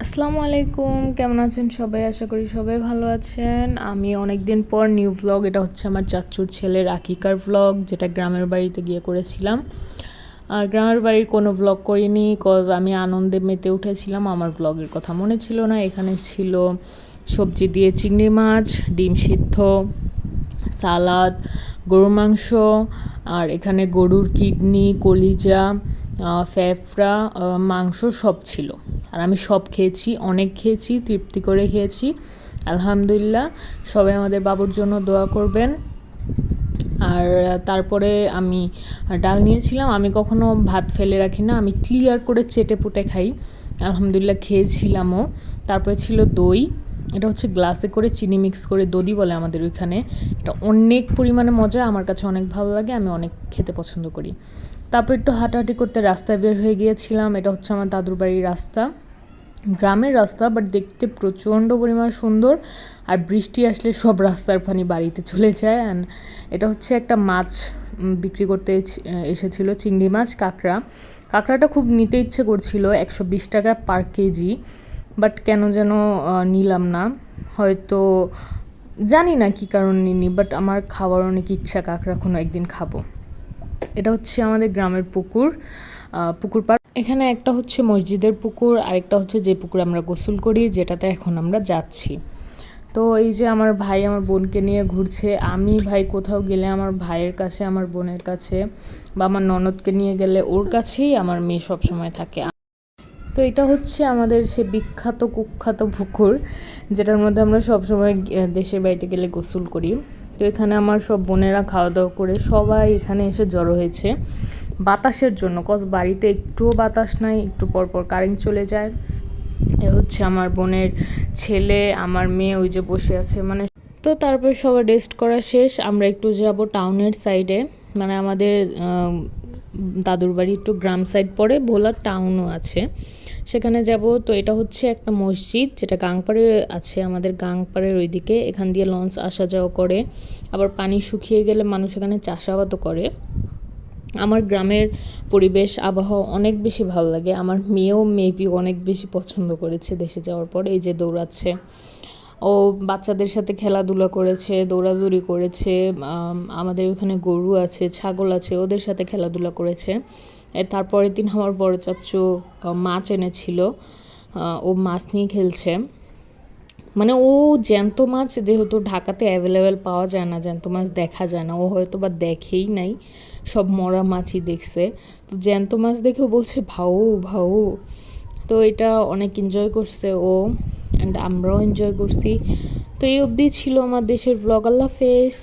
আসসালামু আলাইকুম, কেমন আছেন সবাই? আশা করি সবাই ভালো আছেন। আমি অনেক দিন পর নিউ ভ্লগ, এটা হচ্ছে আমার চাচ্চুর ছেলের আকিকার ভ্লগ, যেটা গ্রামের বাড়িতে গিয়ে করেছিলাম। আর গ্রামের বাড়ির কোনো ভ্লগ করিনি, কজ আমি আনন্দে মেতে উঠেছিলাম, আমার ভ্লগের কথা মনে ছিল না। এখানে ছিল সবজি দিয়ে চিংড়ি মাছ, ডিম সিদ্ধ, সালাদ, গরুর মাংস, আর এখানে গরুর কিডনি, কলিজা, ফ্যাফড়া, মাংস সব ছিল। আর আমি সব খেয়েছি, অনেক খেয়েছি, তৃপ্তি করে খেয়েছি আলহামদুলিল্লাহ। সবাই আমাদের বাবুর জন্য দোয়া করবেন। আর তারপরে আমি ডাল নিয়েছিলাম। আমি কখনো ভাত ফেলে রাখি না, আমি ক্লিয়ার করে চেটে পুটে খাই। আলহামদুলিল্লাহ খেয়েছিলামও। তারপরে ছিল দই, এটা হচ্ছে গ্লাসে করে চিনি মিক্স করে দধি বলে আমাদের ওইখানে। এটা অনেক পরিমাণে মজা, আমার কাছে অনেক ভালো লাগে, আমি অনেক খেতে পছন্দ করি। তারপর একটু হাঁটাহাঁটি করতে রাস্তায় বের হয়ে গিয়েছিলাম। এটা হচ্ছে আমার দাদুর বাড়ির রাস্তা, গ্রামের রাস্তা, বাট দেখতে প্রচণ্ড পরিমাণ সুন্দর। আর বৃষ্টি আসলে সব রাস্তার পানি বাড়িতে চলে যায়। অ্যান্ড এটা হচ্ছে একটা মাছ বিক্রি করতে এসেছিল, চিংড়ি মাছ, কাঁকড়াটা খুব নিতে ইচ্ছে করছিল, 120 টাকা পার কেজি। বাট কেন যেন নিলাম না, হয়তো জানি না কী কারণ নিইনি, বাট আমার খাওয়ার অনেক ইচ্ছা, কাঁকড়া কোনো একদিন খাবো। এটা হচ্ছে আমাদের গ্রামের পুকুর পাড়। এখানে একটা হচ্ছে মসজিদের পুকুর, আরেকটা হচ্ছে যে পুকুরে আমরা গোসল করি, যেটাতে এখন আমরা যাচ্ছি। তো এই যে আমার ভাই আমার বোনকে নিয়ে ঘুরছে। আমি ভাই কোথাও গেলে আমার ভাইয়ের কাছে, আমার বোনের কাছে, বা আমার ননদকে নিয়ে গেলে ওর কাছেই আমার মেয়ে সবসময় থাকে। তো এটা হচ্ছে আমাদের সে বিখ্যাত কুখ্যাত পুকুর, যেটার মধ্যে আমরা সবসময় দেশের বাড়িতে গেলে গোসল করি। তো এখানে আমার সব বোনেরা খাওয়া দাওয়া করে সবাই এখানে এসে জড়ো হয়েছে বাতাসের জন্য, কজ বাড়িতে একটুও বাতাস নাই, একটু পরপর কারেন্ট চলে যায়। এ হচ্ছে আমার বোনের ছেলে, আমার মেয়ে ওই যে বসে আছে, মানে। তো তারপর সবার রেস্ট করা শেষ, আমরা একটু যাব টাউনের সাইডে, মানে আমাদের দাদুর বাড়ি একটু গ্রাম সাইড পড়ে, ভোলার টাউনও আছে, সেখানে যাব। তো এটা হচ্ছে একটা মসজিদ, যেটা গাংপাড়ে আছে, আমাদের গাংপাড়ের ওইদিকে। এখান দিয়ে লঞ্চ আসা যাওয়া করে, আবার পানি শুকিয়ে গেলে মানুষ এখানে চাষাবাদও করে। আমার গ্রামের পরিবেশ, আবহাওয়া অনেক বেশি ভালো লাগে। আমার মেয়েও মেবি অনেক বেশি পছন্দ করেছে দেশে যাওয়ার পর। এই যে দৌড়াচ্ছে, ও বাচ্চাদের সাথে খেলাধুলা করেছে, দৌড়াদৌড়ি করেছে। আমাদের ওখানে গরু আছে, ছাগল আছে, ওদের সাথে খেলাধুলা করেছে। তারপরের দিন আমার বড় চাচ্চু মাছ এনেছিল, ও মাছ নিয়ে খেলছে। মানে ও জ্যান্ত মাছ, যেহেতু ঢাকাতে অ্যাভেলেবেল পাওয়া যায় না, জ্যান্ত মাছ দেখা যায় না, ও হয়তো বা দেখেই নাই, সব মরা মাছই দেখছে। তো জ্যান্ত মাছ দেখেও বলছে ভাও ভাও। তো এটা অনেক এনজয় করছে ও, অ্যান্ড আমরাও এনজয় করছি। তো এই অবধি ছিল আমার দেশের ভ্লগ। আল্লাহ হাফেজ।